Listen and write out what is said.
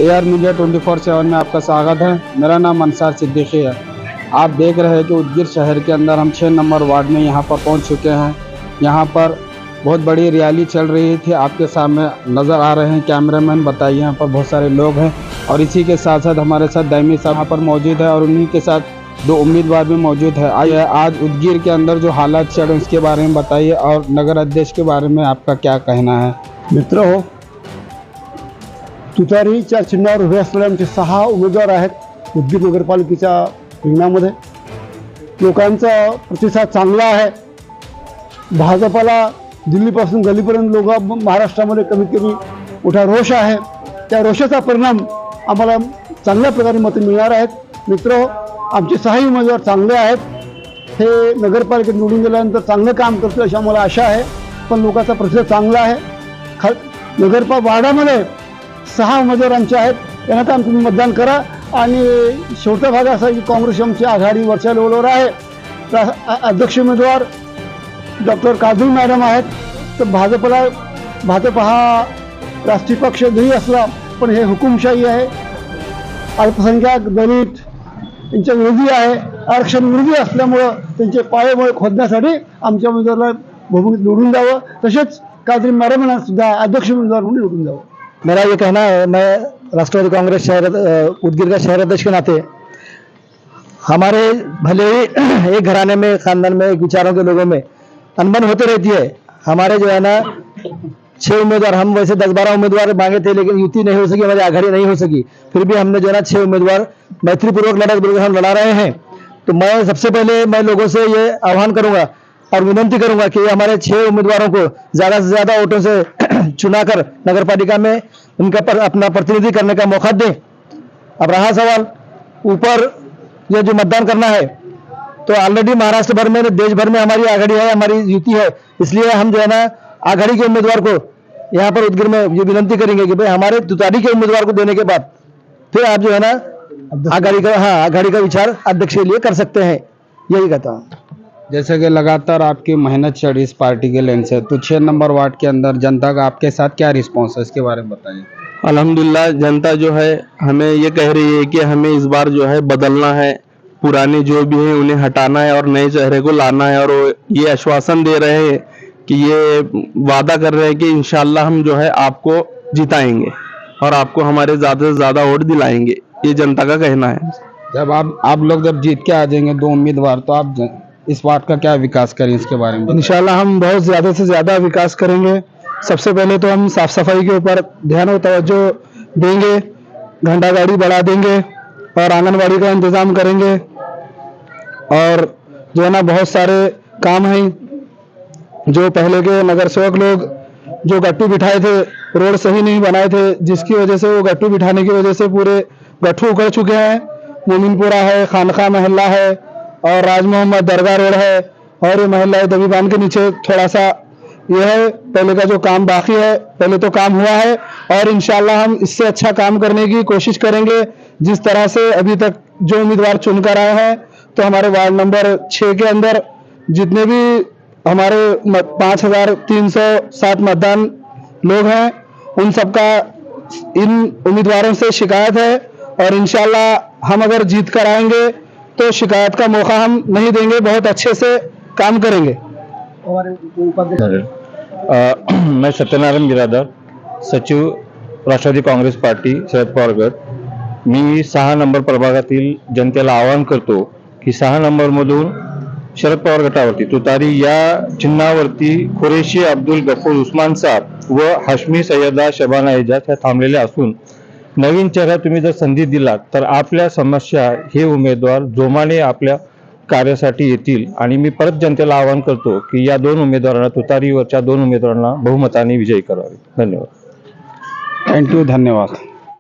AR media 24/7 में आपका स्वागत है। मेरा नाम अंसार सिद्दीकी है। आप देख रहे हैं कि उदगीर शहर के अंदर हम 6 नंबर वार्ड में यहाँ पर पहुँच चुके हैं। यहाँ पर बहुत बड़ी रैली चल रही थी, आपके सामने नज़र आ रहे हैं कैमरामैन। बताइए, यहाँ पर बहुत सारे लोग हैं और इसी के साथ साथ हमारे साथ दायमी साहब यहाँ पर मौजूद है और उन्हीं के साथ 2 उम्मीदवार भी मौजूद है। आइए आज उदगीर के अंदर जो हालात चल रहे हैं उसके बारे में बताइए और नगर अध्यक्ष के बारे में आपका क्या कहना है। मित्र हो, तुतारीच्या चिन्हावर उभे असलेले आमचे 6 उमेदवार आहेत उदगीर नगरपालिकेच्या रिंगणामध्ये। लोकांचा प्रतिसाद चांगला आहे। भाजपाला दिल्लीपासून गल्लीपर्यंत लोक महाराष्ट्रामध्ये कमीत कमी मोठा रोष आहे। त्या रोषाचा परिणाम आम्हाला चांगल्या प्रकारे मते मिळणार आहेत। मित्र हो, आमचे 6 उमेदवार चांगले आहेत। हे नगरपालिकेत निवडून गेल्यानंतर चांगलं काम करतील अशी आम्हाला आशा आहे। पण लोकांचा प्रतिसाद चांगला आहे। वार्डामध्ये 6 उमेदवार आमचे आहेत, त्यांना तर तुम्ही मतदान करा। आणि शेवटचा भाग असा की काँग्रेस आमची आघाडी वरच्या लेवलवर आहे। अध्यक्ष उमेदवार डॉक्टर काजल मॅडम आहेत। तर भाजप हा राष्ट्रीय पक्ष जरी असला पण हे हुकुमशाही आहे। अल्पसंख्याक दलित यांच्या विरोधी आहे, आरक्षण विरोधी असल्यामुळं त्यांचे पायमुळे खोदण्यासाठी आमच्या उमेदवाराला बहुमत निवडून द्यावं। तसेच काजल मॅडम सुद्धा अध्यक्ष उमेदवार म्हणून निवडून द्यावं। मेरा ये कहना है, मैं राष्ट्रवादी कांग्रेस शहर उदगीर का शहर अध्यक्ष के नाते हमारे भले ही एक घराने में खानदान में एक विचारों के लोगों में अनबन होती रहती है। हमारे जो है ना 6 उम्मीदवार, हम वैसे 10-12 उम्मीदवार मांगे थे लेकिन युति नहीं हो सकी, हमारी आघाड़ी नहीं हो सकी। फिर भी हमने जो है ना 6 उम्मीदवार मैत्रीपूर्वक लड़त हम लड़ा रहे हैं। तो मैं सबसे पहले मैं लोगों से ये आह्वान करूंगा और विनंती करूंगा कि हमारे 6 उम्मीदवारों को ज़्यादा से ज़्यादा वोटों से चुनाकर नगरपालिका में उनका अपना प्रतिनिधि करने का मौका दें। अब रहा सवाल ऊपर ये जो मतदान करना है, तो ऑलरेडी महाराष्ट्र भर में, देश भर में हमारी आघाड़ी है, हमारी युति है। इसलिए हम जो है ना आघाड़ी के उम्मीदवार को यहाँ पर उदगीर में ये विनंती करेंगे कि भाई हमारे तुतारी के उम्मीदवार को देने के बाद फिर आप जो है ना आघाड़ी का विचार अध्यक्ष के लिए कर सकते हैं। यही कहता हूँ। जैसे कि लगातार आपकी मेहनत चल रही इस पार्टी के लेन से, तो 6 नंबर वार्ड के अंदर जनता का आपके साथ क्या रिस्पांस है, इसके बारे में बताइए। अल्हम्दुलिल्लाह, जनता जो है हमें ये कह रही है कि हमें इस बार जो है बदलना है, पुराने जो भी हैं उन्हें हटाना है और नए चेहरे को लाना है। और ये आश्वासन दे रहे हैं कि ये वादा कर रहे हैं कि इंशाल्लाह हम जो है आपको जिताएंगे और आपको हमारे ज़्यादा से ज़्यादा वोट दिलाएंगे। ये जनता का कहना है। जब आप लोग जब जीत के आ जाएंगे 2 उम्मीदवार, तो आप इस वार्ड का क्या विकास करें, इसके बारे में। इंशाल्लाह हम बहुत ज़्यादा से ज़्यादा विकास करेंगे। सबसे पहले तो हम साफ सफाई के ऊपर ध्यान और तवज्जो देंगे, घंटा गाड़ी बढ़ा देंगे और आंगनबाड़ी का इंतज़ाम करेंगे। और जो है ना बहुत सारे काम हैं जो पहले के नगर सेवक लोग जो गट्टू बिठाए थे, रोड सही नहीं बनाए थे, जिसकी वजह से वो गट्टू बिठाने की वजह से पूरे गट्टू उखड़ चुके हैं। मोमिनपुरा है, खानखा महल्ला है और राज मोहम्मद दरगाह रोड है और ये महल्ला दबीबान के नीचे थोड़ा सा ये है। पहले का जो काम बाकी है, पहले तो काम हुआ है और इंशाल्लाह हम इससे अच्छा काम करने की कोशिश करेंगे। जिस तरह से अभी तक जो उम्मीदवार चुनकर आए हैं, तो हमारे वार्ड नंबर 6 के अंदर जितने भी हमारे 5307 मतदान लोग हैं, उन सबका इन उम्मीदवारों से शिकायत है और इंशाल्लाह हम अगर जीत कर आएंगे तो शिकायत का मौका हम नहीं देंगे, बहुत अच्छे से काम करेंगे। मैं सत्यनारायण बिरादर, सचिव राष्ट्रवादी काँग्रेस पार्टी शरद पवार गट। मी 6 नंबर प्रभागातील जनतेला आवाहन करतो की 6 नंबरमधून शरद पवार गटावरती तुतारी या चिन्हावरती कुरेशी अब्दुल गफूर उस्मान साहब व हाशमी सय्यदा शबाना एजाज ह्या थांबलेल्या असून नवीन चेहरा तुम्ही जर संधी दिलात तर आपल्या समस्या हे उमेदवार जोमाने आपल्या कार्यासाठी येतील। आणि मी परत जनतेला आवाहन करतो की या 2 उमेदवारांना, तुतारीवरच्या 2 उमेदवारांना बहुमताने विजयी करावे। धन्यवाद। थँक्यू, धन्यवाद।